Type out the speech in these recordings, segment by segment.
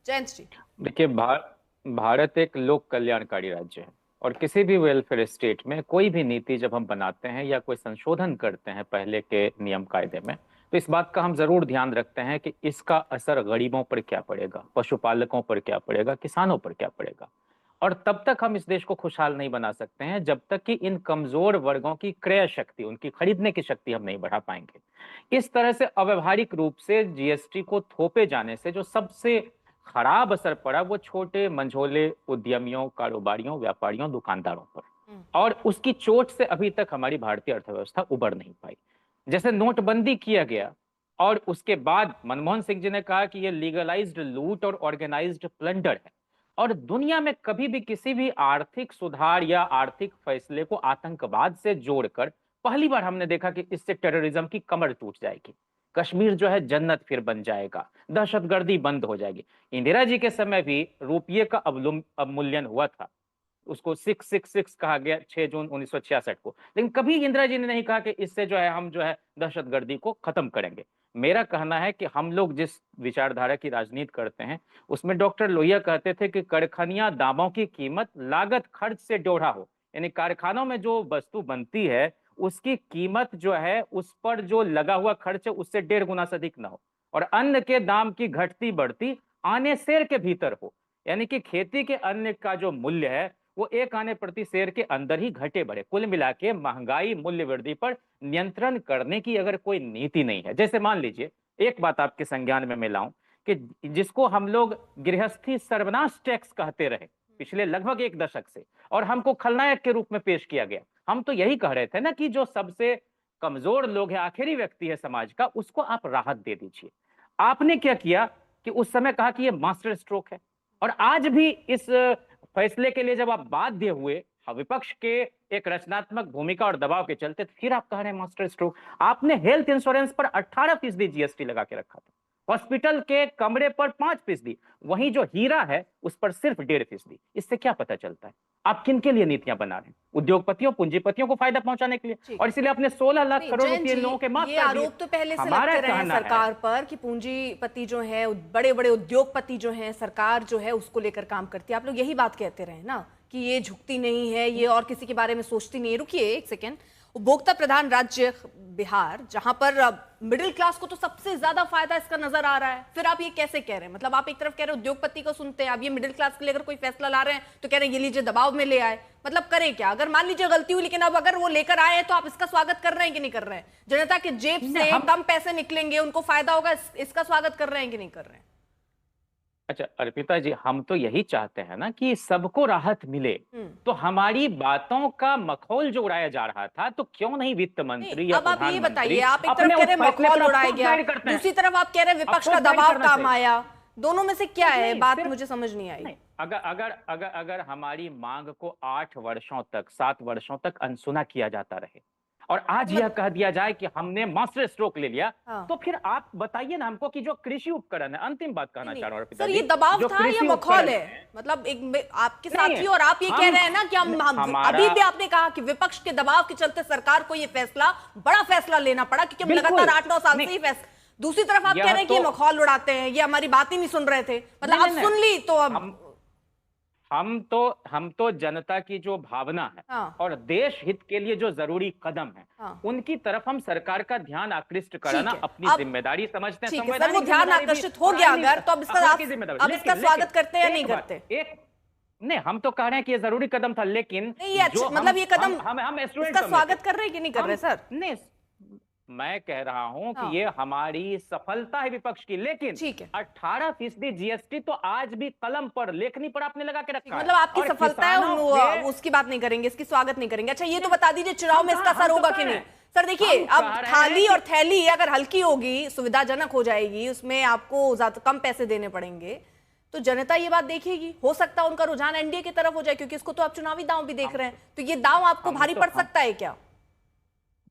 जयंत जी। देखिए, भारत एक लोक कल्याणकारी राज्य है। और किसी भी वेलफेयर स्टेट में कोई भी नीति जब हम बनाते हैं या कोई संशोधन करते हैं पहले के नियम कायदे में, तो इस बात का हम जरूर ध्यान रखते हैं कि इसका असर गरीबों पर क्या पड़ेगा, पशुपालकों पर क्या पड़ेगा, किसानों पर क्या पड़ेगा। और तब तक हम इस देश को खुशहाल नहीं बना सकते हैं जब तक कि इन कमजोर वर्गों की क्रय शक्ति, उनकी खरीदने की शक्ति हम नहीं बढ़ा पाएंगे। इस तरह से अव्यवहारिक रूप से जीएसटी को थोपे जाने से जो सबसे खराब असर पड़ा वो छोटे मंझोले उद्यमियों, कारोबारियों, व्यापारियों, दुकानदारों पर। और उसकी चोट से अभी तक हमारी भारतीय अर्थव्यवस्था उबर नहीं पाई। जैसे नोटबंदी किया गया और उसके बाद मनमोहन सिंह जी ने कहा कि ये लीगलाइज्ड लूट और ऑर्गेनाइज्ड प्लंडर है। और दुनिया में कभी भी किसी भी आर्थिक सुधार या आर्थिक फैसले को आतंकवाद से जोड़कर पहली बार हमने देखा कि इससे टेररिज्म की कमर टूट जाएगी, कश्मीर जो है जन्नत फिर बन जाएगा, दहशतगर्दी बंद हो जाएगी। इंदिरा जी के समय भी रुपये का अवमूल्यन हुआ था, उसको 666 कहा गया 6 जून 1966 को। लेकिन कभी इंदिरा जी ने नहीं कहा कि इससे जो है हम जो है दहशतगर्दी को खत्म करेंगे। मेरा कहना है कि हम लोग जिस विचारधारा की राजनीति करते हैं उसमें डॉक्टर लोहिया कहते थे कि कारखानियां दामों की कीमत लागत खर्च से डोढ़ा हो, यानी कारखानों में जो वस्तु बनती है उसकी कीमत जो है उस पर जो लगा हुआ खर्च है उससे 1.5 गुना से अधिक ना हो। और अन्न के दाम की घटती बढ़ती आने शेर के भीतर हो, यानी कि खेती के अन्न का जो मूल्य है वो 1 आने प्रति शेर के अंदर ही घटे बढ़े। कुल मिला के महंगाई मूल्य वृद्धि पर नियंत्रण करने की अगर कोई नीति नहीं है, जैसे मान लीजिए एक बात आपके संज्ञान में मैं लाऊं कि जिसको हम लोग गृहस्थी सर्वनाश टैक्स कहते रहे पिछले लगभग 1 दशक से, और हमको खलनायक के रूप में पेश किया गया। हम तो यही कह रहे थे ना कि जो सबसे कमजोर लोग है, आखिरी व्यक्ति है समाज का, उसको आप राहत दे दीजिए। आपने क्या किया कि उस समय कहा कि ये मास्टर स्ट्रोक है, और आज भी इस फैसले के लिए जब आप बाध्य हुए विपक्ष के एक रचनात्मक भूमिका और दबाव के चलते, तो फिर आप कह रहे हैं मास्टर स्ट्रोक। आपने हेल्थ इंश्योरेंस पर 18% जीएसटी लगा के रखा था, हॉस्पिटल के कमरे पर 5%, वहीं जो हीरा है उस पर सिर्फ 1.5%। इससे क्या पता चलता है आप किन के लिए नीतियां बना रहे हैं? उद्योगपतियों, पूंजीपतियों को फायदा पहुंचाने के लिए, और इसलिए आपने 16 लाख करोड़ रुपए लोगों के माफ कर दिए। आरोप तो पहले से लगते रहे हैं सरकार पर कि पूंजीपति जो है, बड़े बड़े उद्योगपति जो हैं, सरकार जो है उसको लेकर काम करती है। आप लोग यही बात कहते रहे ना कि ये झुकती नहीं है, ये और किसी के बारे में सोचती नहीं है। रुकिए एक सेकेंड। उपभोक्ता प्रधान राज्य बिहार, जहां पर मिडिल क्लास को तो सबसे ज्यादा फायदा इसका नजर आ रहा है, फिर आप ये कैसे कह रहे हैं? मतलब आप एक तरफ कह रहे हैं उद्योगपति को सुनते हैं, आप ये मिडिल क्लास के लिए अगर कोई फैसला ला रहे हैं तो कह रहे हैं ये लीजिए दबाव में ले आए। मतलब करें क्या? अगर मान लीजिए गलती हुई, लेकिन अब अगर वो लेकर आए हैं तो आप इसका स्वागत कर रहे हैं कि नहीं कर रहे हैं? जनता के जेब से कम पैसे निकलेंगे, उनको फायदा होगा, इसका स्वागत कर रहे हैं कि नहीं कर रहे हैं? अच्छा अर्पिता जी, हम तो यही चाहते हैं ना कि सबको राहत मिले। तो हमारी बातों का मखौल जो उड़ाया जा रहा था, तो क्यों नहीं वित्त मंत्री या अब आप ये बताइए, आप एक अपने तरफ कह रहे हैं मखौल उड़ाया गया, करते हैं, दूसरी तरफ आप कह रहे हैं विपक्ष का दबाव काम आया। दोनों में से क्या है? बात मुझे समझ नहीं आई। अगर अगर अगर अगर हमारी मांग को 8 वर्षों तक, 7 वर्षों तक अनसुना किया जाता रहे और आज यह कह दिया जाए कि हमने मास्टर स्ट्रोक ले लिया, तो फिर आप बताइए ना हमको कि जो कृषि उपकरण है, अंतिम बात कहना चाह रहा हूं सर, ये दबाव था या मखौल है? मतलब एक आपके साथी और आप ये कह रहे हैं ना कि हम अभी भी आपने कहा कि विपक्ष के दबाव के चलते सरकार को ये फैसला, बड़ा फैसला लेना पड़ा, क्योंकि हम लगातार 8-9 साल से ही फैसला। दूसरी तरफ आप कह रहे हैं कि ये मखौल उड़ाते हैं, ये हमारी बात ही नहीं सुन रहे थे। मतलब अब सुन ली तो अब हम तो जनता की जो भावना है और देश हित के लिए जो जरूरी कदम है, उनकी तरफ हम सरकार का ध्यान आकृष्ट कराना अपनी जिम्मेदारी समझते हैं। सर, वो ध्यान आकर्षित हो गया अगर, तो अब इसका स्वागत करते हैं या नहीं करते? नहीं, हम तो कह रहे हैं कि ये जरूरी कदम था, लेकिन मतलब ये कदम हम इसका स्वागत कर रहे हैं कि नहीं कर रहे? सर नहीं, मैं कह रहा हूं कि ये हमारी सफलता है विपक्ष की, लेकिन 18% जीएसटी तो आज भी कलम पर, लेखनी पर आपने लगा के रखा है। मतलब आपकी सफलता है, उसकी बात नहीं करेंगे, इसकी स्वागत नहीं करेंगे। अच्छा, ये तो बता दीजिए चुनाव में इसका असर होगा कि नहीं? सर देखिए, अब थाली और थैली अगर हल्की होगी, सुविधाजनक हो जाएगी, उसमें आपको ज्यादा कम पैसे देने पड़ेंगे, तो जनता ये बात देखेगी। हो सकता है उनका रुझान एनडीए की तरफ हो जाए, क्योंकि इसको तो आप चुनावी दांव भी देख रहे हैं। तो ये दांव आपको भारी पड़ सकता है क्या?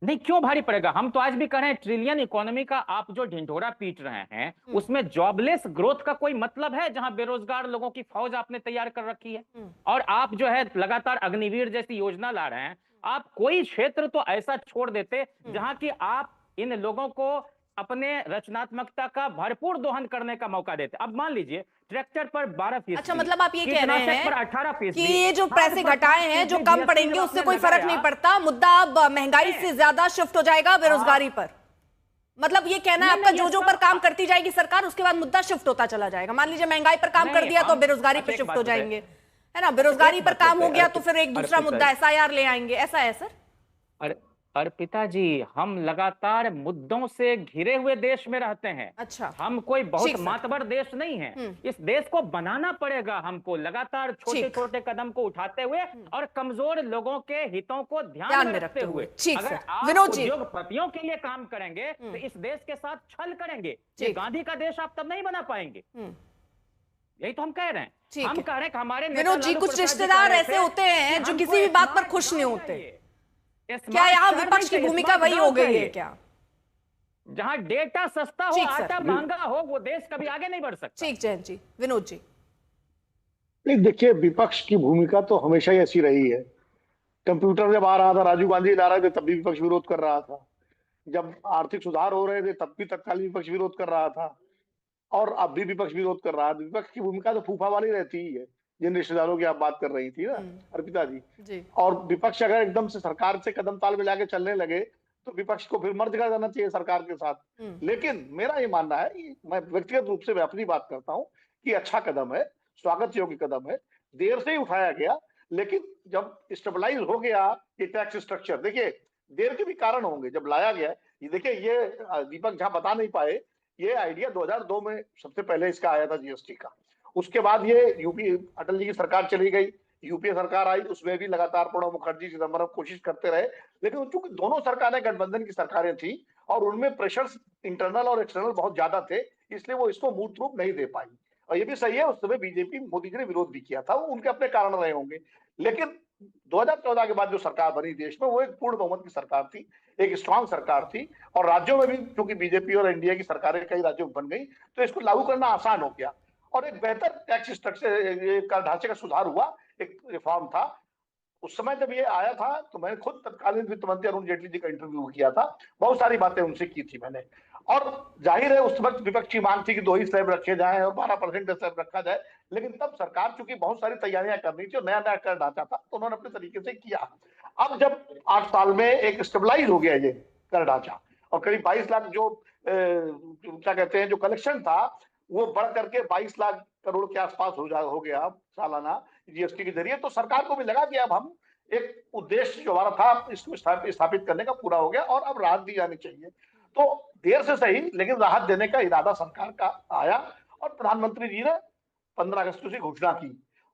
नहीं, क्यों भारी पड़ेगा? हम तो आज भी कह रहे हैं ट्रिलियन इकोनॉमी का आप जो ढिंढोरा पीट रहे हैं, उसमें जॉबलेस ग्रोथ का कोई मतलब है? जहां बेरोजगार लोगों की फौज आपने तैयार कर रखी है, और आप जो है लगातार अग्निवीर जैसी योजना ला रहे हैं। आप कोई क्षेत्र तो ऐसा छोड़ देते जहां की आप इन लोगों को अपने रचनात्मकता का भरपूर दोहन करने का मौका देते। अब मान लीजिए ट्रैक्टर पर 12%, अच्छा, मतलब आप ये कह रहे हैं पर 18% कि ये जो पैसे घटाए हैं जो कम पड़ेंगे उससे कोई फर्क नहीं पड़ता, मुद्दा अब महंगाई से ज्यादा शिफ्ट हो जाएगा बेरोजगारी पर। मतलब ये कहना है आपका, जो जो पर काम करती जाएगी सरकार उसके बाद मुद्दा शिफ्ट होता चला जाएगा। मान लीजिए महंगाई पर काम कर दिया तो बेरोजगारी पर शिफ्ट हो जाएंगे, है ना? बेरोजगारी पर काम हो गया तो फिर एक दूसरा मुद्दा एसआईआर ले आएंगे, ऐसा है सर? अर्पिता जी, हम लगातार मुद्दों से घिरे हुए देश में रहते हैं। अच्छा, हम कोई बहुत मातबर देश नहीं है। इस देश को बनाना पड़ेगा हमको, लगातार छोटे छोटे कदम को उठाते हुए और कमजोर लोगों के हितों को ध्यान में रखते हुए। अगर आप उद्योगपतियों के लिए काम करेंगे तो इस देश के साथ छल करेंगे। ये गांधी का देश आप तब नहीं बना पाएंगे। यही तो हम कह रहे हैं। हम कह रहे हैं कि हमारे विनोद जी, कुछ रिश्तेदार ऐसे होते हैं जो किसी भी बात पर खुश नहीं होते। क्या यहाँ विपक्ष की भूमिका वही हो गई है क्या? जहां डेटा सस्ता हो, आटा महंगा हो, वो देश कभी आगे नहीं बढ़ सकता। ठीक, जयंत जी। विनोद जी, देखिए, विपक्ष की भूमिका तो हमेशा ही ऐसी रही है। कंप्यूटर जब आ रहा था, राजीव गांधी ला रहे थे, तब भी विपक्ष विरोध कर रहा था। जब आर्थिक सुधार हो रहे थे तब भी तत्कालीन विपक्ष विरोध कर रहा था, और अब भी विपक्ष विरोध कर रहा है। विपक्ष की भूमिका तो फूफा वाली रहती ही है, जिन रिश्तेदारों की आप बात कर रही थी ना अर्पिता जी। और विपक्ष अगर एकदम से सरकार से कदम ताल मिला के चलने लगे तो विपक्ष को फिर मर्ज कर देना चाहिए सरकार के साथ। लेकिन मेरा ये मानना है, मैं व्यक्तिगत रूप से मैं अपनी बात करता हूँ कि अच्छा कदम है, स्वागत योग्य कदम है, देर से ही उठाया गया, लेकिन जब स्टेबलाइज हो गया ये टैक्स स्ट्रक्चर, देखिए देर के भी कारण होंगे। जब लाया गया, ये देखिए, ये दीपक झा बता नहीं पाए, ये आइडिया 2002 में सबसे पहले इसका आया था, जीएसटी का। उसके बाद ये यूपी अटल जी की सरकार चली गई, यूपीए सरकार आई, उसमें भी लगातार प्रणब मुखर्जी, चिदम्बरम कोशिश करते रहे, लेकिन चूंकि दोनों सरकारें गठबंधन की सरकारें थी और उनमें प्रेशर्स इंटरनल और एक्सटर्नल बहुत ज्यादा थे, इसलिए वो इसको मूर्त रूप नहीं दे पाई। और ये भी सही है, उस समय बीजेपी, मोदी जी ने विरोध भी किया था, उनके अपने कारण रहे होंगे। लेकिन 2014 के बाद जो सरकार बनी देश में, वो एक पूर्ण बहुमत की सरकार थी, एक स्ट्रांग सरकार थी, और राज्यों में भी क्योंकि बीजेपी और एनडीए की सरकारें कई राज्यों में बन गई, तो इसको लागू करना आसान हो गया और एक बेहतर टैक्स स्ट्रक्चर का ढांचे का सुधार हुआ, एक रिफॉर्म था। उस समय जब ये आया था तो मैंने खुद तत्कालीन वित्त मंत्री अरुण जेटली जी का इंटरव्यू किया था, बहुत सारी बातें उनसे की थी मैंने। और जाहिर है उस वक्त विपक्ष की मांग थी कि 2 ही स्लैब रखे जाएं और 12% स्लैब रखा जाए, लेकिन तब सरकार चूंकि बहुत सारी तैयारियां करनी थी और नया नया कर ढांचा था, तो उन्होंने अपने तरीके से किया। अब जब 8 साल में एक स्टेबलाइज हो गया ये कर ढांचा और करीब 22 लाख जो क्या कहते हैं जो कलेक्शन था, वो बढ़ करके 22 लाख करोड़ के आसपास हो गया सालाना जीएसटी के जरिए, तो सरकार को भी लगा कि अब हम एक उद्देश्य जो हमारा था इसको स्थापित करने का पूरा हो गया और अब राहत दी जानी चाहिए। तो देर से सही, लेकिन राहत देने का इरादा सरकार का आया और प्रधानमंत्री जी ने 15 अगस्त की घोषणा की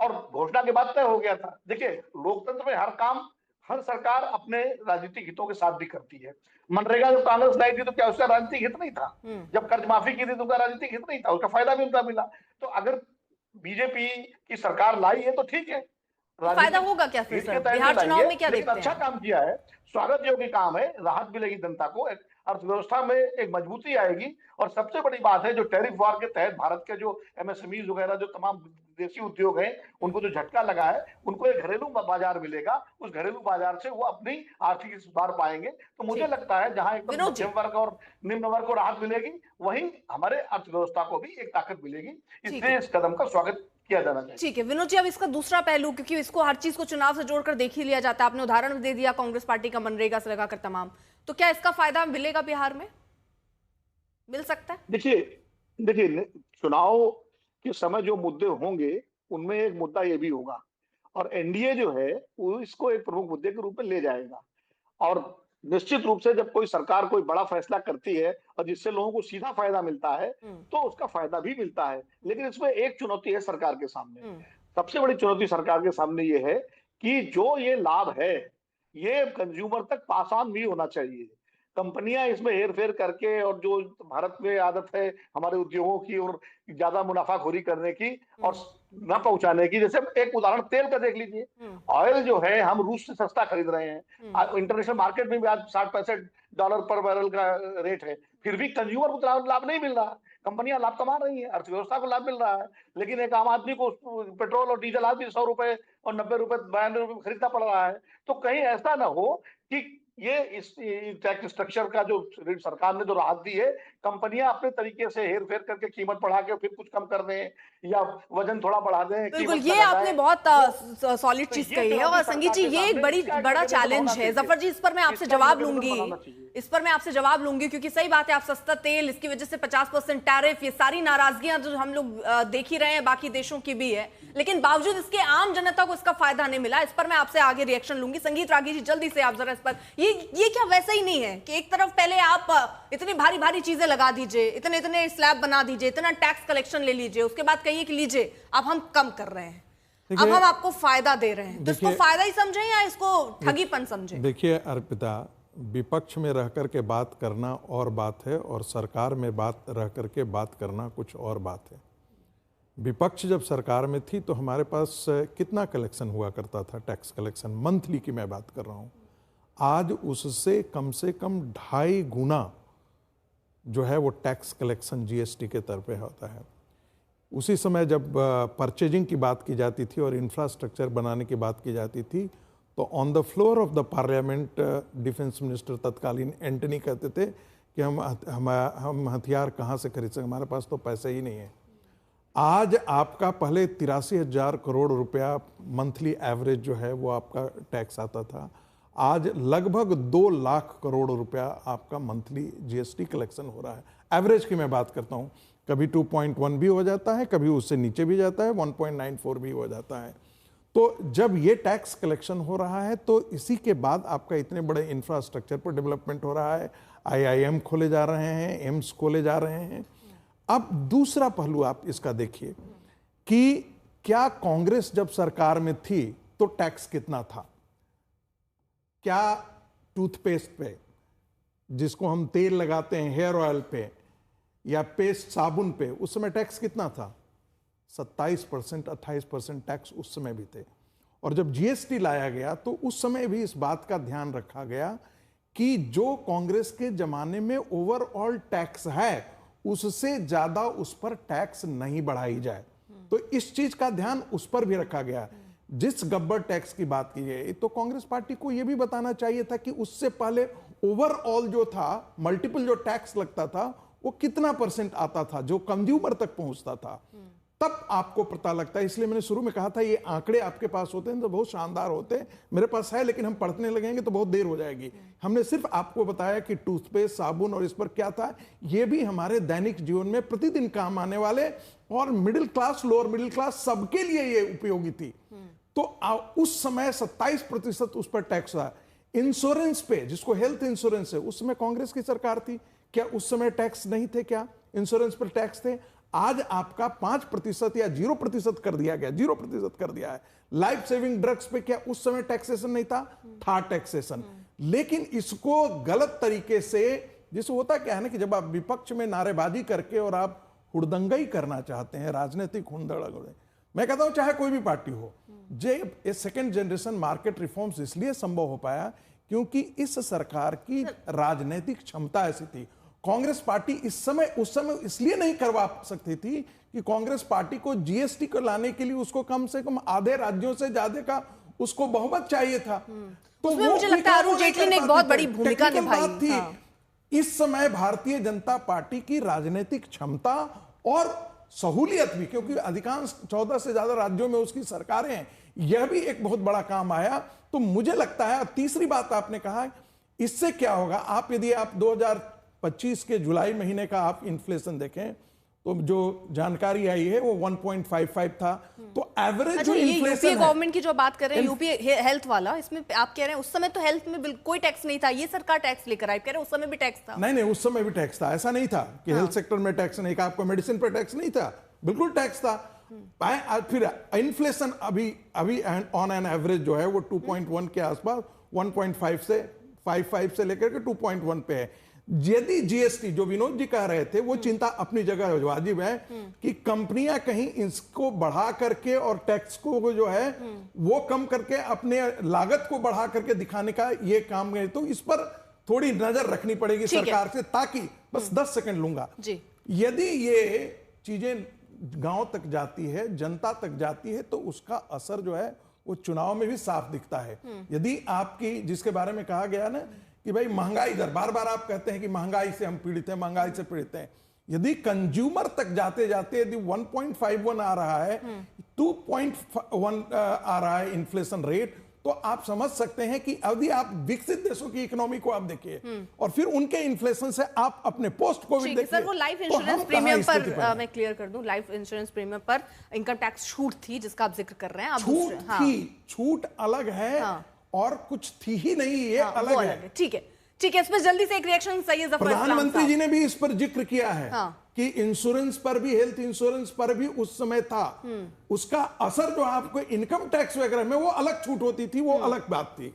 और घोषणा के बाद तय हो गया था। देखिए, लोकतंत्र में हर काम हर सरकार अपने राजनीतिक हितों के साथ भी करती है। मनरेगा जब कांग्रेस लाई थी तो क्या उसका राजनीतिक हित नहीं था? जब कर्ज माफी की थी तो उसका राजनीतिक हित नहीं था, उसका फायदा भी उनका मिला। तो अगर बीजेपी की सरकार लाई है तो ठीक है, फायदा होगा क्या फिर सर? बिहार चुनाव में क्या देखते हैं? अच्छा काम किया है, स्वागत योग्य काम है, राहत मिलेगी जनता को, अर्थव्यवस्था में एक मजबूती आएगी। और सबसे बड़ी बात है, जो टैरिफ वॉर के तहत भारत के जो एमएसएमई वगैरह जो तमाम देसी उद्योग हैं, उनको जो झटका लगा है, उनको एक घरेलू बाजार मिलेगा, उस घरेलू बाजार से वो अपनी आर्थिक सुधार पाएंगे। तो मुझे लगता है जहां एक मध्यम वर्ग और निम्न वर्ग को राहत मिलेगी, वहीं हमारे अर्थव्यवस्था को भी एक ताकत मिलेगी। इसलिए इस कदम का स्वागत किया जाना चाहिए। ठीक है विनोद जी, अब इसका दूसरा पहलू, क्योंकि इसको हर चीज को चुनाव से जोड़कर देख ही लिया जाता है, आपने उदाहरण दे दिया कांग्रेस पार्टी का मनरेगा से लगाकर तमाम, तो क्या इसका फायदा मिलेगा बिहार में? मिल सकता है? देखिए चुनाव के समय जो मुद्दे होंगे उनमें एक मुद्दा ये भी होगा और एनडीए जो है वो इसको एक प्रमुख मुद्दे के रूप में ले जाएगा। और निश्चित रूप से जब कोई सरकार कोई बड़ा फैसला करती है और जिससे लोगों को सीधा फायदा मिलता है तो उसका फायदा भी मिलता है। लेकिन इसमें एक चुनौती है सरकार के सामने, सबसे बड़ी चुनौती सरकार के सामने ये है कि जो ये लाभ है ये कंज्यूमर तक पास ऑन भी होना चाहिए। कंपनियां इसमें हेरफेर करके और जो भारत में आदत है हमारे उद्योगों की और ज्यादा मुनाफाखोरी करने की और न पहुंचाने की, जैसे एक उदाहरण तेल का देख लीजिए, ऑयल जो है हम रूस से सस्ता खरीद रहे हैं, इंटरनेशनल मार्केट में भी आज $60-65 पर बैरल का रेट है, फिर भी कंज्यूमर को लाभ नहीं मिल रहा। कंपनियां लाभ कमा रही है, अर्थव्यवस्था को लाभ मिल रहा है, लेकिन एक आम आदमी को पेट्रोल और डीजल आज भी 100 रुपए और 90 रुपए 92 रुपए खरीदना पड़ रहा है। तो कहीं ऐसा ना हो कि ये इस टैक्स स्ट्रक्चर का जो सरकार ने जो राहत दी है कंपनियां अपने तरीके से हेर फेर करके कीमत बढ़ा के फिर कुछ कम कर दें या वजन थोड़ा बढ़ा दें, बिल्कुल, कीमत ये ना आपने घटाएं। बहुत सॉलिड तो चीज ये कही है। चुनौती और सरकार संगीत जी, के ये एक सामने, बड़ी इसका एक बड़ा मैकेनिज्म चैलेंज होना है। चाहिए। जफर जी, इस पर मैं आपसे इसका जवाब मैकेनिज्म लूंगी, बनाना चाहिए। इस पर मैं आपसे जवाब लूंगी, क्योंकि सही बात है, आप सस्ता तेल, इसकी वजह से 50% टैरिफ, ये सारी नाराजगियां जो हम लोग देख ही रहे हैं, बाकी देशों की भी है, लेकिन बावजूद इसके आम जनता को इसका फायदा नहीं मिला। इस पर मैं आपसे आगे रिएक्शन लूंगी। संगीत रागी जी, जल्दी से आप जरा इस पर, ये क्या वैसा ही नहीं है कि एक तरफ पहले आप इतनी भारी भारी चीजें लगा दीजिए, इतने इतने स्लैब बना दीजिए, इतना टैक्स कलेक्शन ले लीजिए, उसके बाद कहिए कि लीजिए अब हम कम कर रहे हैं, अब हम आपको फायदा दे रहे हैं, तो इसको फायदा ही समझें या इसको ठगीपन समझें? देखिए अर्पिता, विपक्ष में रह करके बात करना और बात है, और सरकार में बात रह करके बात करना कुछ और बात है। विपक्ष जब सरकार में थी तो हमारे पास कितना कलेक्शन हुआ करता था, टैक्स कलेक्शन मंथली की मैं बात कर रहा हूँ। आज उससे कम से कम 2.5 गुना जो है वो टैक्स कलेक्शन जीएसटी के तरफ पे होता है। उसी समय जब परचेजिंग की बात की जाती थी और इंफ्रास्ट्रक्चर बनाने की बात की जाती थी, तो on the floor of the parliament defence minister तत्कालीन एंटनी कहते थे कि हम हथियार कहाँ से खरीद सकते, हमारे पास तो पैसे ही नहीं है। आज आपका पहले 83,000 करोड़ रुपया मंथली एवरेज जो है वो आपका टैक्स आता था, आज लगभग 2 लाख करोड़ रुपया आपका मंथली जीएसटी कलेक्शन हो रहा है। एवरेज की मैं बात करता हूँ, कभी 2.1 भी हो जाता है, कभी उससे नीचे भी जाता है, 1.94 भी हो जाता है। तो जब ये टैक्स कलेक्शन हो रहा है तो इसी के बाद आपका इतने बड़े इंफ्रास्ट्रक्चर पर डेवलपमेंट हो रहा है, आईआईएम खोले जा रहे हैं, एम्स खोले जा रहे हैं। अब दूसरा पहलू आप इसका देखिए कि क्या कांग्रेस जब सरकार में थी तो टैक्स कितना था? क्या टूथपेस्ट पे, जिसको हम तेल लगाते हैं हेयर ऑयल पे, या पेस्ट साबुन पे, उस समय टैक्स कितना था? 27%, 28% टैक्स उस समय भी थे। और जब जीएसटी लाया गया तो उस समय भी इस बात का ध्यान रखा गया कि जो कांग्रेस के जमाने में ओवरऑल टैक्स है उससे ज्यादा उस पर टैक्स नहीं बढ़ाई जाए। तो इस चीज का ध्यान उस पर भी रखा गया। जिस गब्बर टैक्स की बात की गई तो कांग्रेस पार्टी को यह भी बताना चाहिए था कि उससे पहले ओवरऑल जो था, मल्टीपल जो टैक्स लगता था, वो कितना % आता था जो कंज्यूमर तक पहुंचता था, तब आपको पता लगता है। इसलिए मैंने शुरू में कहा था ये आंकड़े आपके पास होते हैं तो बहुत शानदार होते हैं, मेरे पास है लेकिन हम पढ़ने लगेंगे तो बहुत देर हो जाएगी। हमने सिर्फ आपको बताया कि टूथपेस्ट, साबुन और इस पर क्या था, ये भी हमारे दैनिक जीवन में प्रतिदिन काम आने वाले और middle class, lower middle class सबके लिए ये उपयोगी थी। तो उस समय 27% उस पर टैक्स था। इंश्योरेंस पे, जिसको हेल्थ इंश्योरेंस है, उस समय कांग्रेस की सरकार थी, क्या उस समय टैक्स नहीं थे? क्या इंश्योरेंस पर टैक्स थे? आज आपका 5% या 0% कर दिया गया, 0% कर दिया है। लाइफ सेविंग ड्रग्स पे क्या उस समय टैक्सेशन नहीं था? था टैक्सेशन। लेकिन इसको गलत तरीके से, जिससे होता क्या है ना कि जब आप विपक्ष में नारेबाजी करके और आप हुड़दंगई करना चाहते हैं, राजनीतिक हुड़दंगई, मैं कहता हूं चाहे कोई भी पार्टी हो, ये सेकेंड जनरेशन मार्केट रिफॉर्म्स इसलिए संभव हो पाया क्योंकि इस सरकार की राजनीतिक क्षमता ऐसी थी। कांग्रेस पार्टी उस समय इसलिए नहीं करवा सकती थी कि कांग्रेस पार्टी को जीएसटी को लाने के लिए उसको कम से कम आधे राज्यों से ज्यादा का उसको बहुमत चाहिए था। तो वो मुझे लगता है अरुण जेटली ने एक बहुत बड़ी भूमिका निभाई थी। इस समय भारतीय जनता पार्टी की राजनीतिक क्षमता और सहूलियत भी, क्योंकि अधिकांश 14 से ज्यादा राज्यों में उसकी सरकारें हैं, यह भी एक बहुत बड़ा काम आया। तो मुझे लगता है, तीसरी बात आपने कहा, इससे क्या होगा, यदि आप 2025 के जुलाई महीने का आप इन्फ्लेशन देखें तो जो जानकारी आई है वो 1.55 था। तो एवरेज जो इन्फ्लेशन है, गवर्नमेंट की जो बात कर रहे हैं, यूपीए हेल्थ वाला, इसमें आप कह रहे हैं उस समय तो हेल्थ में कोई टैक्स नहीं था, ये सरकार टैक्स लेकर आई, कह रहे हैं उस समय भी टैक्स था। नहीं, उस समय भी टैक्स था, ऐसा नहीं था कि हेल्थ सेक्टर में टैक्स नहीं था, आपको मेडिसिन पर टैक्स नहीं था, बिल्कुल टैक्स था। फिर इन्फ्लेशन अभी ऑन एन एवरेज जो है वो 2.1 के आसपास, 1.5 से 55 से लेकर के 2.1 पे है। यदि जीएसटी, जो विनोद जी कह रहे थे, वो चिंता अपनी जगह वाजिब है कि कंपनियां कहीं इसको बढ़ा करके और टैक्स को जो है वो कम करके अपने लागत को बढ़ा करके दिखाने का ये काम है। तो इस पर थोड़ी नजर रखनी पड़ेगी सरकार से, ताकि बस 10 सेकंड लूंगा जी। यदि ये चीजें गांव तक जाती है, जनता तक जाती है, तो उसका असर जो है वो चुनाव में भी साफ दिखता है। यदि आपकी, जिसके बारे में कहा गया ना कि भाई महंगाई दर, बार बार आप कहते हैं कि महंगाई से हम पीड़ित हैं, महंगाई से पीड़ित हैं। यदि कंज्यूमर तक जाते जाते यदि 1.51 आ रहा है, 2.1 आ रहा है इन्फ्लेशन रेट, तो आप समझ सकते हैं कि यदि आप विकसित देशों की इकोनॉमी को आप देखिए और फिर उनके इन्फ्लेशन से आप अपने पोस्ट कोविड देखिए। सर, वो लाइफ इंश्योरेंस प्रीमियम पर मैं क्लियर कर दूं, लाइफ इंश्योरेंस प्रीमियम पर इनकम टैक्स छूट थी जिसका आप जिक्र कर रहे हैं। छूट थी, छूट अलग है और कुछ थी ही नहीं, ये अलग है। ठीक है, ठीक है, इस पर जल्दी से एक रिएक्शन सैयद जफर इस्लाम प्रधानमंत्री साहब। जी ने भी इस पर जिक्र किया है कि इंश्योरेंस पर भी, हेल्थ इंश्योरेंस पर भी उस समय था, उसका असर जो आपको इनकम टैक्स वगैरह में वो अलग छूट होती थी, वो अलग बात थी।